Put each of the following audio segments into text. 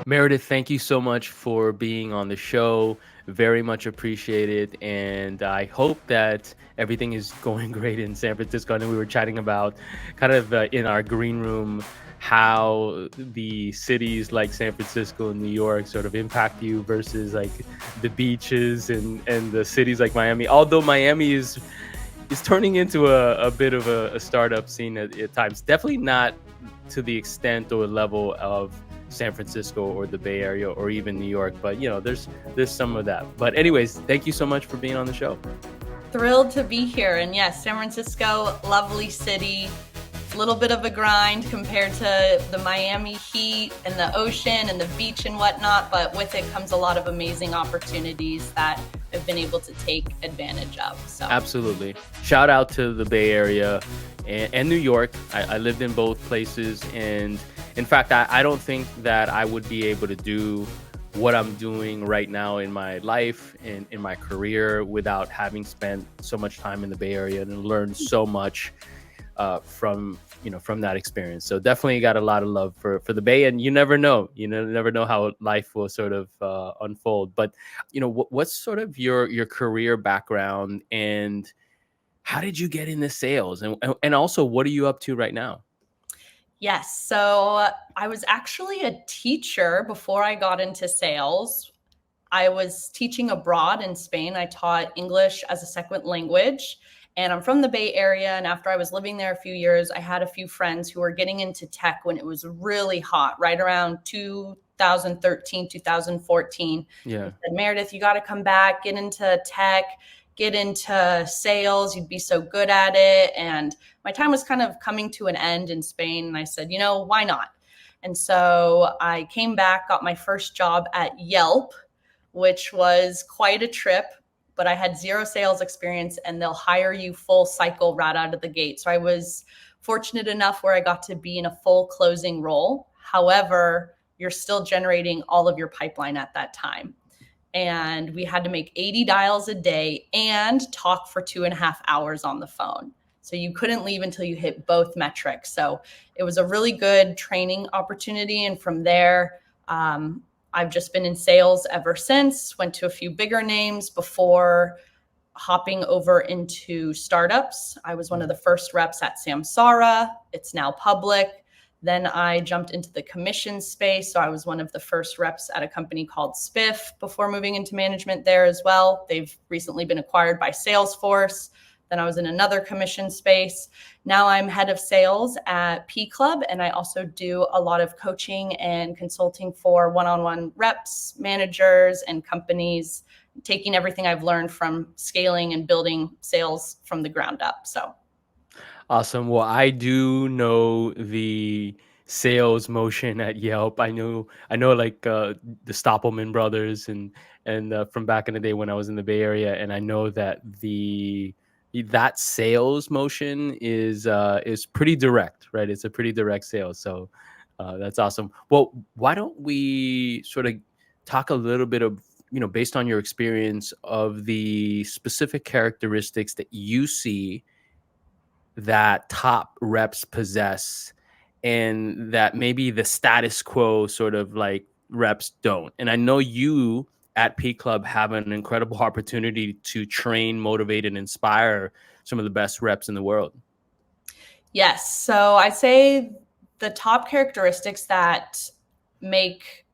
Meredith, thank you so much for being on the show. Very much appreciated. And I hope that everything is going great in San Francisco. I know we were chatting about kind of in our green room how the cities like San Francisco and New York sort of impact you versus like the beaches and the cities like Miami. Although Miami is turning into a bit of a startup scene at times. Definitely not to the extent or level of San Francisco or the Bay Area or even New York, but there's some of that. But anyways, thank you so much for being on the show. Thrilled to be here. And yes, San Francisco, lovely city. A little bit of a grind compared to the Miami heat and the ocean and the beach and whatnot, but with it comes a lot of amazing opportunities that I've been able to take advantage of. So Absolutely. Shout out to the Bay Area and New York. I lived in both places. And in fact, I don't think that I would be able to do what I'm doing right now in my life and in my career without having spent so much time in the Bay Area and learned so much from that experience. So definitely got a lot of love for the Bay, and you never know, never know how life will sort of unfold. But what's sort of your career background, and how did you get into sales, and also what are you up to right now? yes, so I was actually a teacher before I got into sales. I was teaching abroad in Spain. I taught English as a second language. And I'm from the Bay Area. And after I was living there a few years, I had a few friends who were getting into tech when it was really hot, right around 2013, 2014. Yeah. They said, Meredith, you got to come back, get into tech, get into sales. You'd be so good at it. And my time was kind of coming to an end in Spain. And I said, why not? And so I came back, got my first job at Yelp, which was quite a trip, but I had zero sales experience and they'll hire you full cycle right out of the gate. So I was fortunate enough where I got to be in a full closing role. However, you're still generating all of your pipeline at that time. And we had to make 80 dials a day and talk for 2.5 hours on the phone. So you couldn't leave until you hit both metrics. So it was a really good training opportunity. And from there, I've just been in sales ever since, went to a few bigger names before hopping over into startups. I was one of the first reps at Samsara. It's now public. Then I jumped into the commission space. So I was one of the first reps at a company called Spiff before moving into management there as well. They've recently been acquired by Salesforce. Then I was in another commission space. Now I'm head of sales at P Club, and I also do a lot of coaching and consulting for one-on-one reps, managers, and companies, taking everything I've learned from scaling and building sales from the ground up. So Awesome. Well, I do know the sales motion at Yelp. I know like the Stoppelman brothers and from back in the day when I was in the Bay Area, and I know that that sales motion is pretty direct, right? It's a pretty direct sale. So that's awesome. Well, why don't we sort of talk a little bit of, based on your experience, of the specific characteristics that you see that top reps possess and that maybe the status quo sort of like reps don't. And I know you at P Club have an incredible opportunity to train, motivate, and inspire some of the best reps in the world. yes, so I'd say the top characteristics that make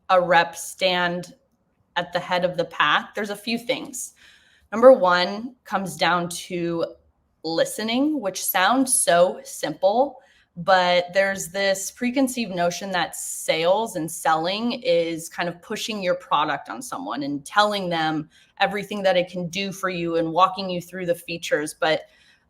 a rep stand at the head of the pack, there's a few things. Number one comes down to listening, which sounds so simple, but there's this preconceived notion that sales and selling is kind of pushing your product on someone and telling them everything that it can do for you and walking you through the features. But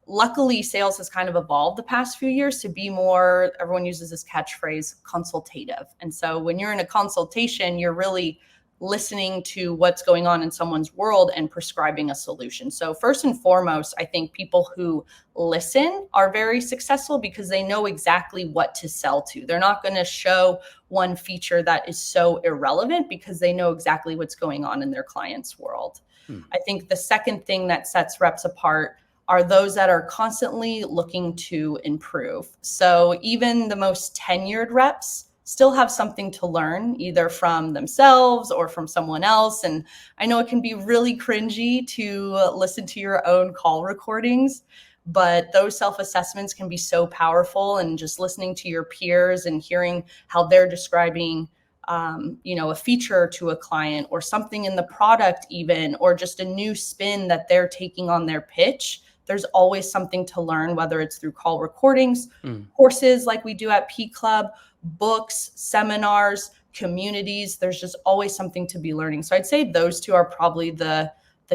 luckily, sales has kind of evolved the past few years to be more, everyone uses this catchphrase, consultative. And so when you're in a consultation, you're really listening to what's going on in someone's world and prescribing a solution. So first and foremost, I think people who listen are very successful because they know exactly what to sell to. They're not going to show one feature that is so irrelevant because they know exactly what's going on in their client's world. I think the second thing that sets reps apart are those that are constantly looking to improve. So even the most tenured reps still have something to learn either from themselves or from someone else. And I know it can be really cringy to listen to your own call recordings, but those self-assessments can be so powerful, and just listening to your peers and hearing how they're describing a feature to a client, or something in the product even, or just a new spin that they're taking on their pitch. There's always something to learn, whether it's through call recordings, Mm. courses like we do at P Club, books, seminars, communities. There's just always something to be learning. So I'd say those two are probably the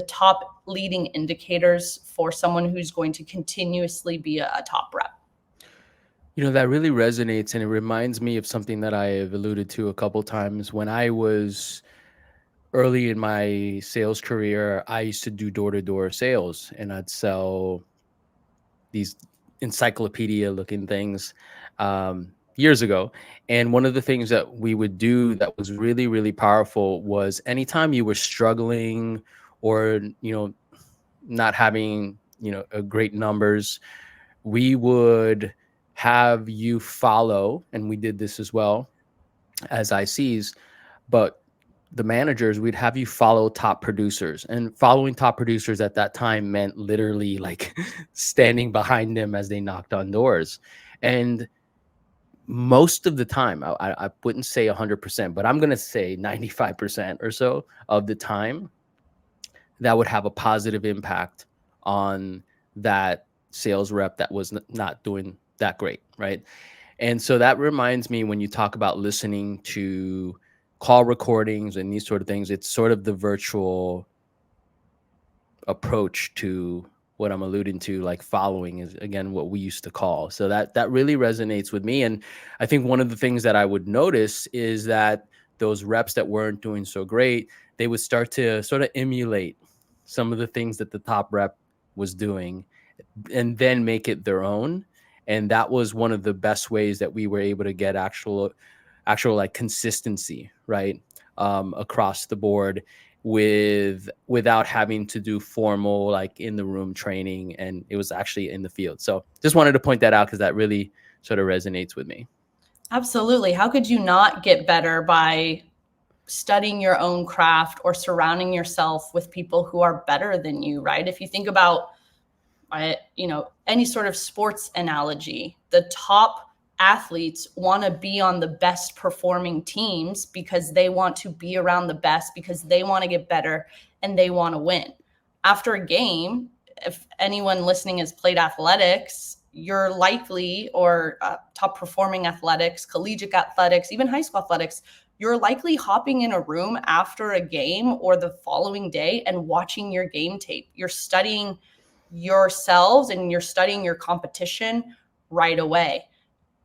top leading indicators for someone who's going to continuously be a top rep. That really resonates, and it reminds me of something that I have alluded to a couple times. When I was early in my sales career, I used to do door-to-door sales, and I'd sell these encyclopedia looking things years ago. And one of the things that we would do that was really, really powerful was anytime you were struggling or, not having, a great numbers, we would have you follow, and we did this as well as ICs, but the managers, we'd have you follow top producers. And following top producers at that time meant literally like standing behind them as they knocked on doors. And most of the time, I wouldn't say 100%, but I'm going to say 95% or so of the time, that would have a positive impact on that sales rep that was not doing that great, right? And so that reminds me, when you talk about listening to call recordings and these sort of things, it's sort of the virtual approach to what I'm alluding to, like following is again what we used to call. So that really resonates with me. And I think one of the things that I would notice is that those reps that weren't doing so great, they would start to sort of emulate some of the things that the top rep was doing and then make it their own. And that was one of the best ways that we were able to get actual like consistency, right? Across the board, without having to do formal like in the room training, and it was actually in the field. So just wanted to point that out because that really sort of resonates with me. Absolutely. How could you not get better by studying your own craft or surrounding yourself with people who are better than you, right? If you think about any sort of sports analogy, the top athletes want to be on the best performing teams because they want to be around the best, because they want to get better and they want to win. After a game, if anyone listening has played athletics, you're likely, or top performing athletics, collegiate athletics, even high school athletics, you're likely hopping in a room after a game or the following day and watching your game tape. You're studying yourselves and you're studying your competition right away.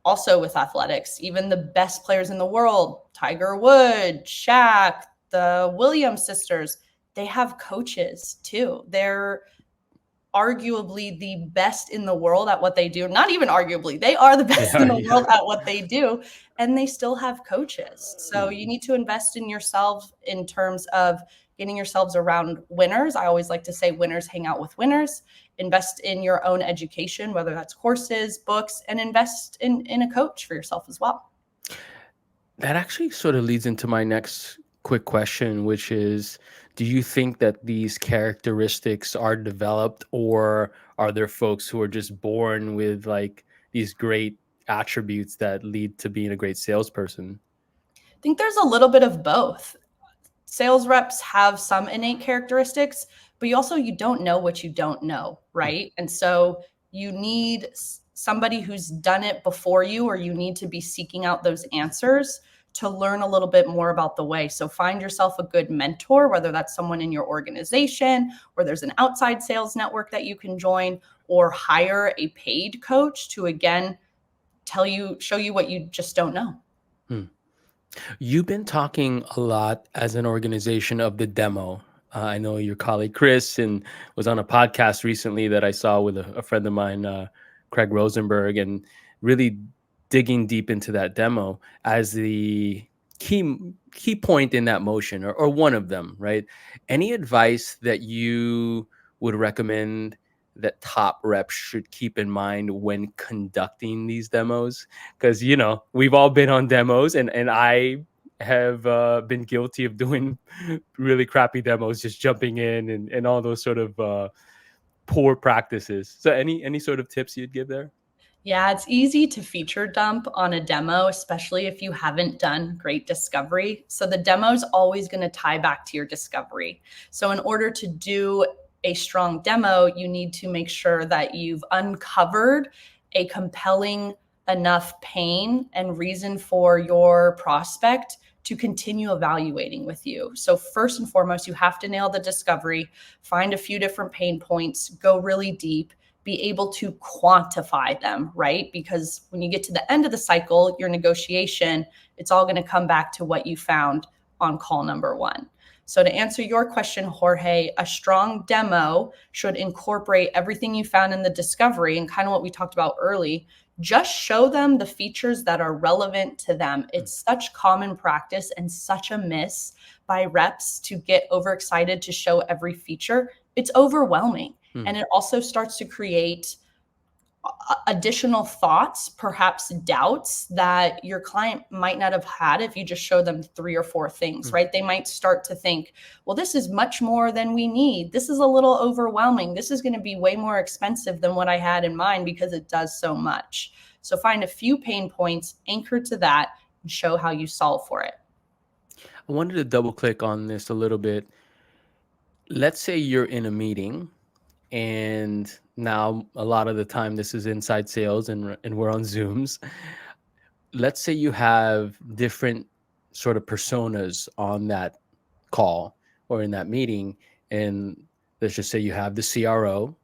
Also with athletics, even the best players in the world, Tiger Woods, Shaq, the Williams sisters, they have coaches too. They're arguably the best in the world at what they do. Not even arguably, they are the They best in are, the yeah. world at what they do, and they still have coaches. So you need to invest in yourself in terms of getting yourselves around winners. I always like to say winners hang out with winners. Invest in your own education, whether that's courses, books, and invest in a coach for yourself as well. That actually sort of leads into my next quick question, which is, do you think that these characteristics are developed, or are there folks who are just born with like these great attributes that lead to being a great salesperson? I think there's a little bit of both. Sales reps have some innate characteristics, but you don't know what you don't know, right? And so you need somebody who's done it before you, or you need to be seeking out those answers to learn a little bit more about the way. So find yourself a good mentor, whether that's someone in your organization, or there's an outside sales network that you can join, or hire a paid coach to again show you what you just don't know. Hmm. You've been talking a lot as an organization of the demo. I know your colleague Chris and was on a podcast recently that I saw with a friend of mine, Craig Rosenberg, and really digging deep into that demo as the key point in that motion, or one of them, right? Any advice that you would recommend that top reps should keep in mind when conducting these demos? Because we've all been on demos, and I have been guilty of doing really crappy demos, just jumping in and all those sort of poor practices. So any sort of tips you'd give there? Yeah, it's easy to feature dump on a demo, especially if you haven't done great discovery. So the demo is always going to tie back to your discovery. So in order to do a strong demo, you need to make sure that you've uncovered a compelling enough pain and reason for your prospect to continue evaluating with you. So first and foremost, you have to nail the discovery, find a few different pain points, go really deep, be able to quantify them, right? Because when you get to the end of the cycle, your negotiation, it's all going to come back to what you found on call number one. So to answer your question, Jorge, a strong demo should incorporate everything you found in the discovery and kind of what we talked about early. Just show them the features that are relevant to them. It's such common practice and such a miss by reps to get overexcited to show every feature. It's overwhelming. Hmm. And it also starts to create additional thoughts, perhaps doubts that your client might not have had if you just show them 3 or 4 things, right? They might start to think, well, this is much more than we need. This is a little overwhelming. This is going to be way more expensive than what I had in mind because it does so much. So find a few pain points, anchor to that, and show how you solve for it. I wanted to double click on this a little bit. Let's say you're in a meeting, and now a lot of the time this is inside sales, and we're on Zooms. Let's say you have different sort of personas on that call or in that meeting, and let's just say you have the CRO,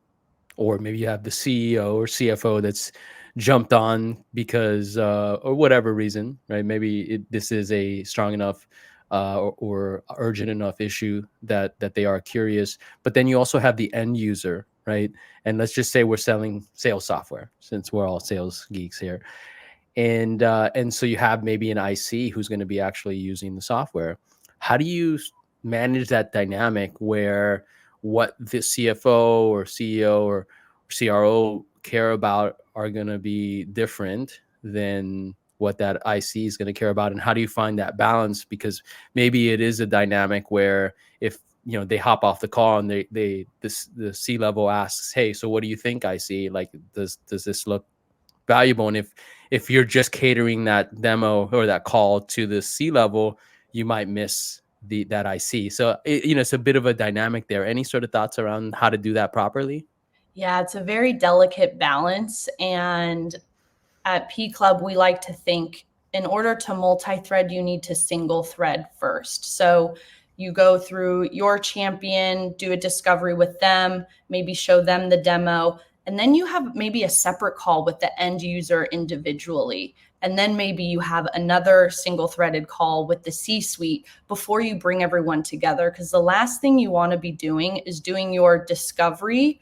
or maybe you have the CEO or CFO that's jumped on because or whatever reason, right? Maybe this is a strong enough or urgent enough issue that they are curious. But then you also have the end user, right? And let's just say we're selling sales software, since we're all sales geeks here. And so you have maybe an IC who's going to be actually using the software. How do you manage that dynamic where what the CFO or CEO or CRO care about are going to be different than what that IC is going to care about? And how do you find that balance? Because maybe it is a dynamic where if they hop off the call and the C level asks, hey, so what do you think, IC? Like, does this look valuable? And if you're just catering that demo or that call to the C level, you might miss that IC. So it's a bit of a dynamic there. Any sort of thoughts around how to do that properly? Yeah, it's a very delicate balance. And at P Club, we like to think in order to multi-thread, you need to single thread first. So you go through your champion, do a discovery with them, maybe show them the demo, and then you have maybe a separate call with the end user individually. And then maybe you have another single threaded call with the C-suite before you bring everyone together. Because the last thing you want to be doing is doing your discovery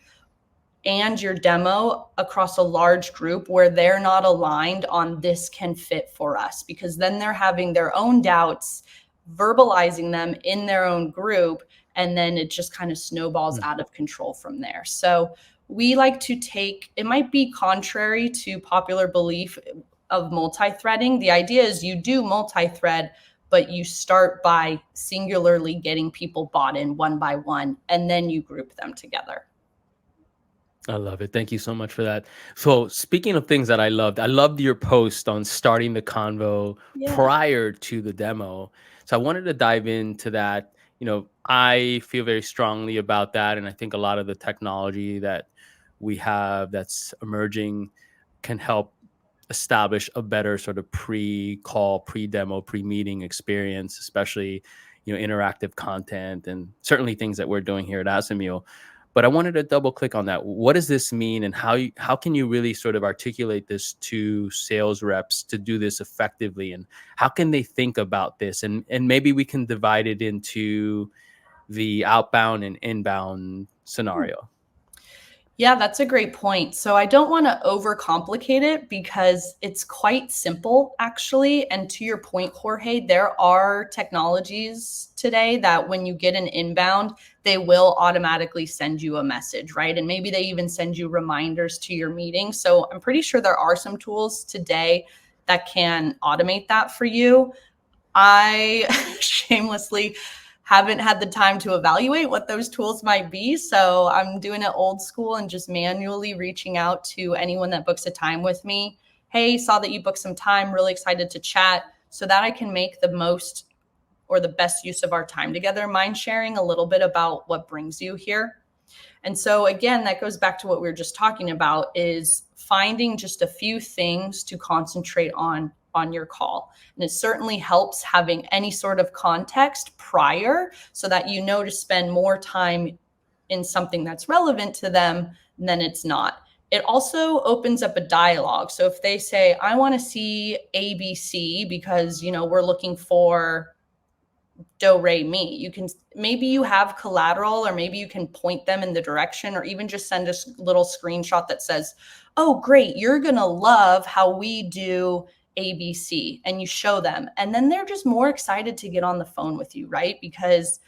and your demo across a large group where they're not aligned on this can fit for us, because then they're having their own doubts, verbalizing them in their own group, and then it just kind of snowballs out of control from there. So we like to take, it might be contrary to popular belief of multi-threading. The idea is you do multi-thread, but you start by singularly getting people bought in one by one, and then you group them together. I love it. Thank you so much for that. So, speaking of things that I loved your post on starting the convo Yeah. prior to the demo. So, I wanted to dive into that. I feel very strongly about that. And I think a lot of the technology that we have that's emerging can help establish a better sort of pre-call, pre-demo, pre-meeting experience, especially interactive content and certainly things that we're doing here at Asimil. But I wanted to double click on that. What does this mean, and how can you really sort of articulate this to sales reps to do this effectively, and how can they think about this? And maybe we can divide it into the outbound and inbound scenario. Yeah, that's a great point. So I don't want to overcomplicate it because it's quite simple, actually. And to your point, Jorge, there are technologies today that when you get an inbound, they will automatically send you a message, right? And maybe they even send you reminders to your meeting. So I'm pretty sure there are some tools today that can automate that for you. I shamelessly haven't had the time to evaluate what those tools might be. So I'm doing it old school and just manually reaching out to anyone that books a time with me. Hey, saw that you booked some time, really excited to chat so that I can make the most or the best use of our time together. Mind sharing a little bit about what brings you here. And so again, that goes back to what we were just talking about is finding just a few things to concentrate on your call. And it certainly helps having any sort of context prior so that you know to spend more time in something that's relevant to them than it's not. It also opens up a dialogue. So if they say, I want to see ABC because, we're looking for do re mi, you can, maybe you have collateral or maybe you can point them in the direction or even just send a little screenshot that says, oh great, you're gonna love how we do ABC, and you show them, and then they're just more excited to get on the phone with you, right? Because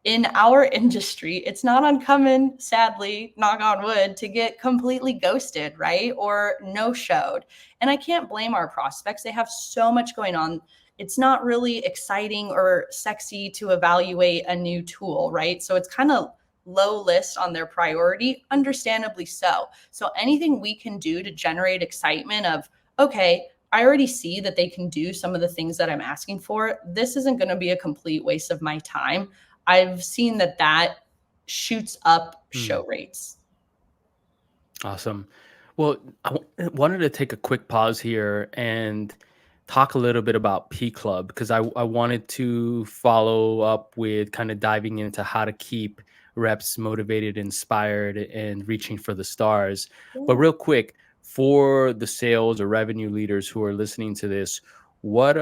in our industry, it's not uncommon, sadly, knock on wood, to get completely ghosted, right? Or no showed. And I can't blame our prospects. They have so much going on. It's not really exciting or sexy to evaluate a new tool, right? So it's kind of low list on their priority, understandably so. So anything we can do to generate excitement of, okay, I already see that they can do some of the things that I'm asking for. This isn't going to be a complete waste of my time. I've seen that shoots up Hmm. show rates. Awesome. Well, wanted to take a quick pause here and talk a little bit about P Club because I wanted to follow up with kind of diving into how to keep reps motivated, inspired, and reaching for the stars. But Yeah. real quick, for the sales or revenue leaders who are listening to this, what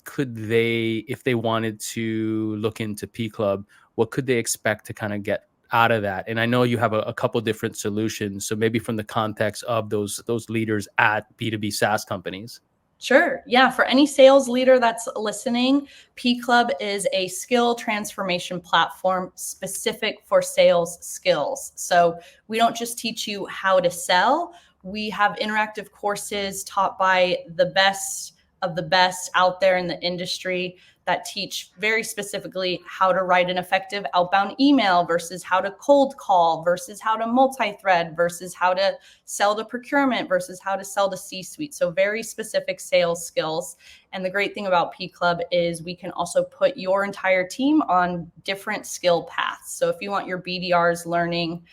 could they, if they wanted to look into P Club, what could they expect to kind of get out of that? And I know you have a couple different solutions, so maybe from the context of those leaders at B2B SaaS companies. Sure. Yeah. For any sales leader that's listening, P Club is a skill transformation platform specific for sales skills. So we don't just teach you how to sell, we have interactive courses taught by the best of the best out there in the industry that teach very specifically how to write an effective outbound email versus how to cold call versus how to multi-thread versus how to sell to procurement versus how to sell to C-suite. So very specific sales skills. And the great thing about P Club is we can also put your entire team on different skill paths. So if you want your BDRs learning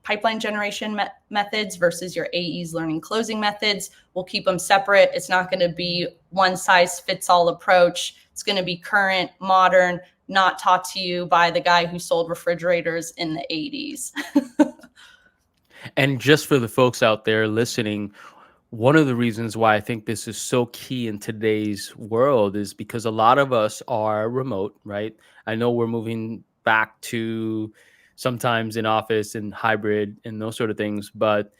pipeline generation methods versus your AEs learning closing methods, we'll keep them separate. It's not going to be one size fits all approach. It's going to be current, modern, not taught to you by the guy who sold refrigerators in the 80s. And just for the folks out there listening, one of the reasons why I think this is so key in today's world is because a lot of us are remote, right? I know we're moving back to sometimes in office and hybrid and those sort of things, but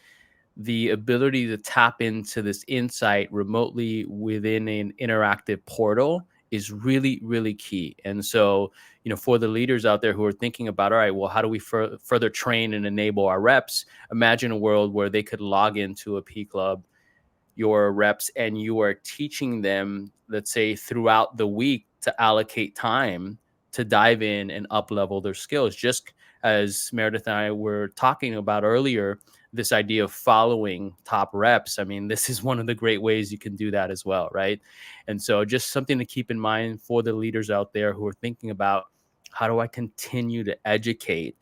the ability to tap into this insight remotely within an interactive portal is really, really key. And so, for the leaders out there who are thinking about, all right, well, how do we further train and enable our reps? Imagine a world where they could log into a P Club, your reps, and you are teaching them, let's say, throughout the week to allocate time to dive in and up level their skills. Just as Meredith and I were talking about earlier, this idea of following top reps. I mean, this is one of the great ways you can do that as well, right? And so, just something to keep in mind for the leaders out there who are thinking about, how do I continue to educate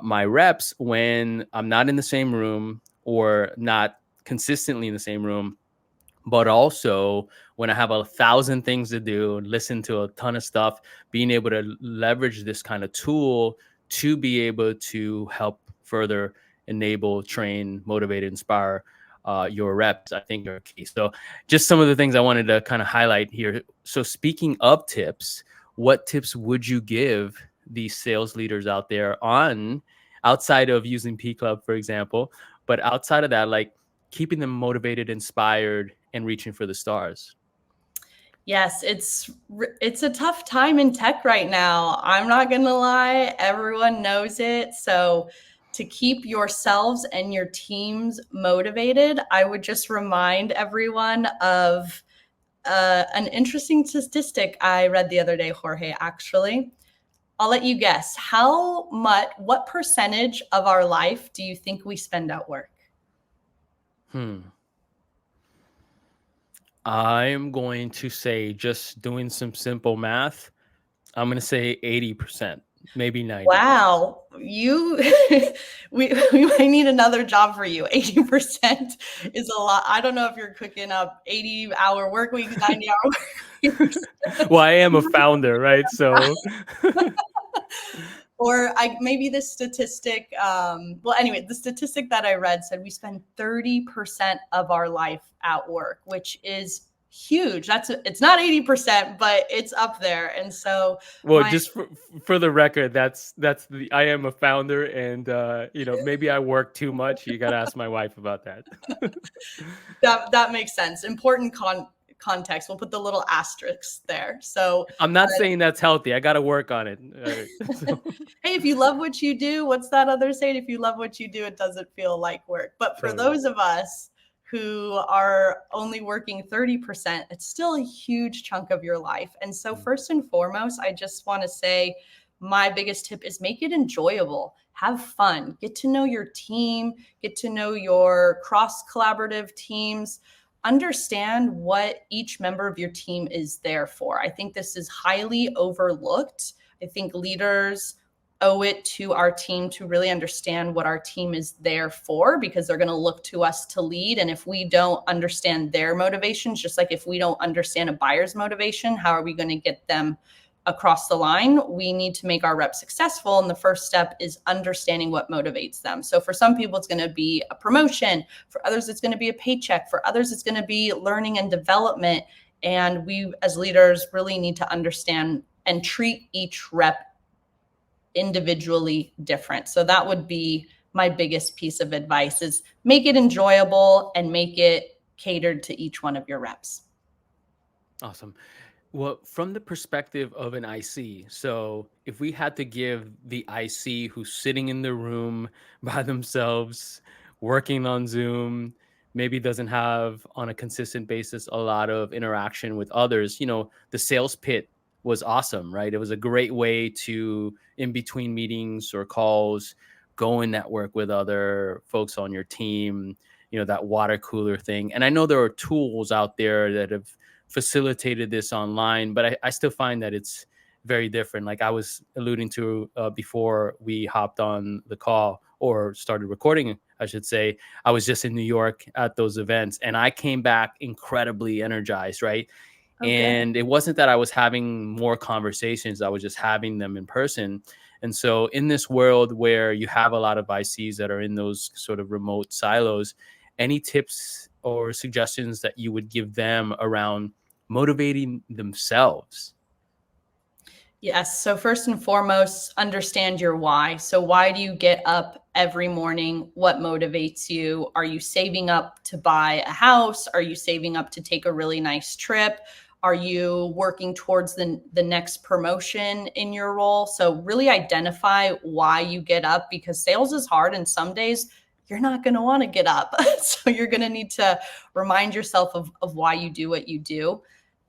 my reps when I'm not in the same room or not consistently in the same room, but also when I have 1,000 things to do and listen to a ton of stuff, being able to leverage this kind of tool to be able to help further enable, train, motivate, inspire your reps, I think are key. So just some of the things I wanted to kind of highlight here. So speaking of tips, what tips would you give these sales leaders out there on outside of using P Club, for example. But outside of that, like keeping them motivated, inspired, and reaching for the stars. Yes, it's a tough time in tech right now. I'm not going to lie, everyone knows it. So to keep yourselves and your teams motivated, I would just remind everyone of an interesting statistic I read the other day, Jorge, actually. I'll let you guess. What percentage of our life do you think we spend at work? Hmm. I'm going to say, just doing some simple math, I'm going to say 80%, maybe 90. Wow, you we might need another job for you. 80% is a lot. I don't know if you're cooking up 80-hour work weeks, 90-hour work weeks. Well, I am a founder, right? So, Or maybe the statistic, well, anyway, the statistic that I read said we spend 30% of our life at work, which is huge. It's not 80%, but it's up there. And so well, my just for the record, that's the I am a founder, and maybe I work too much. You got to ask my wife about that. that makes sense. Important context. We'll put the little asterisks there. So, I'm not saying that's healthy. I got to work on it. All right. So, hey, if you love what you do, what's that other saying? If you love what you do, it doesn't feel like work. But for totally. those of us who are only working 30%, it's still a huge chunk of your life. And so, first and foremost, I just want to say my biggest tip is make it enjoyable. Have fun. Get to know your team, get to know your cross collaborative teams. Understand what each member of your team is there for. I think this is highly overlooked. I think leaders owe it to our team to really understand what our team is there for, because they're going to look to us to lead. And if we don't understand their motivations, just like if we don't understand a buyer's motivation, how are we going to get them across the line? We need to make our reps successful. And the first step is understanding what motivates them. So for some people, it's going to be a promotion. For others, it's going to be a paycheck. For others, it's going to be learning and development. And we as leaders really need to understand and treat each rep individually different. So that would be my biggest piece of advice, is make it enjoyable and make it catered to each one of your reps. Awesome. Well, from the perspective of an IC, so if we had to give the IC who's sitting in the room by themselves, working on Zoom, maybe doesn't have on a consistent basis a lot of interaction with others, the sales pit was awesome, right? It was a great way to, in between meetings or calls, go and network with other folks on your team, that water cooler thing. And I know there are tools out there that have facilitated this online, but I still find that it's very different. Like I was alluding to before we hopped on the call or started recording, I should say, I was just in New York at those events and I came back incredibly energized, right? Okay. And it wasn't that I was having more conversations, I was just having them in person. And so in this world where you have a lot of ICs that are in those sort of remote silos, any tips or suggestions that you would give them around motivating themselves? Yes. So, first and foremost, understand your why. So, why do you get up every morning? What motivates you? Are you saving up to buy a house? Are you saving up to take a really nice trip? Are you working towards the next promotion in your role? So, really identify why you get up, because sales is hard and some days you're not going to want to get up. So, you're going to need to remind yourself of why you do what you do.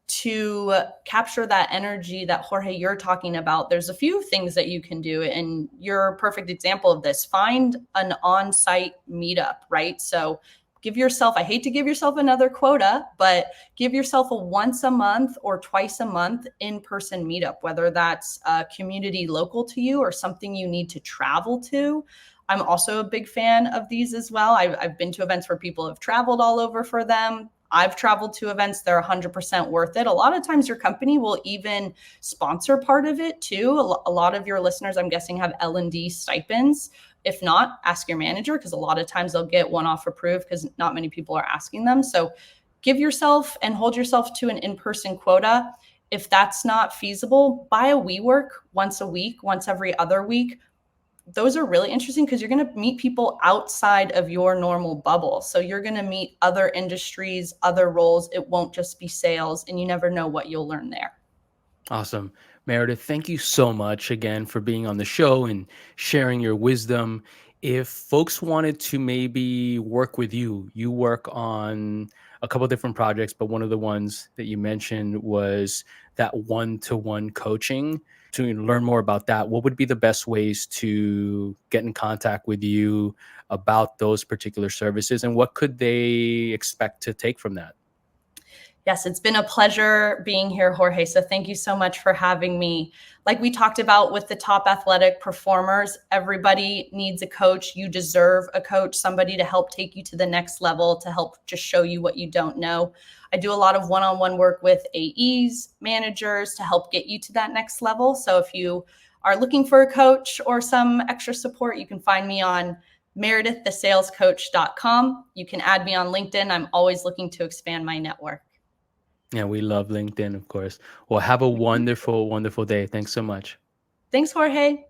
To capture that energy that Jorge, you're talking about, there's a few things that you can do. And you're a perfect example of this. Find an on-site meetup, right? So give yourself, I hate to give yourself another quota, but give yourself a once a month or twice a month in-person meetup, whether that's a community local to you or something you need to travel to. I'm also a big fan of these as well. I've been to events where people have traveled all over for them. I've traveled to events, they're 100% worth it. A lot of times your company will even sponsor part of it too. A lot of your listeners, I'm guessing, have L&D stipends. If not, ask your manager, because a lot of times they'll get one-off approved because not many people are asking them. So give yourself and hold yourself to an in-person quota. If that's not feasible, buy a WeWork once a week, once every other week. those are really interesting because you're going to meet people outside of your normal bubble. So you're going to meet other industries, other roles. It won't just be sales, and you never know what you'll learn there. Awesome. Meredith, thank you so much again for being on the show and sharing your wisdom. If folks wanted to maybe work with you, you work on a couple different projects, but one of the ones that you mentioned was that one-to-one coaching. To learn more about that, what would be the best ways to get in contact with you about those particular services, and what could they expect to take from that? Yes, it's been a pleasure being here, Jorge. So thank you so much for having me. Like we talked about with the top athletic performers, everybody needs a coach. You deserve a coach, somebody to help take you to the next level, to help just show you what you don't know. I do a lot of one-on-one work with AEs, managers to help get you to that next level. So if you are looking for a coach or some extra support, you can find me on merediththesalescoach.com. You can add me on LinkedIn. I'm always looking to expand my network. Yeah, we love LinkedIn, of course. Well, have a wonderful, wonderful day. Thanks so much. Thanks, Jorge.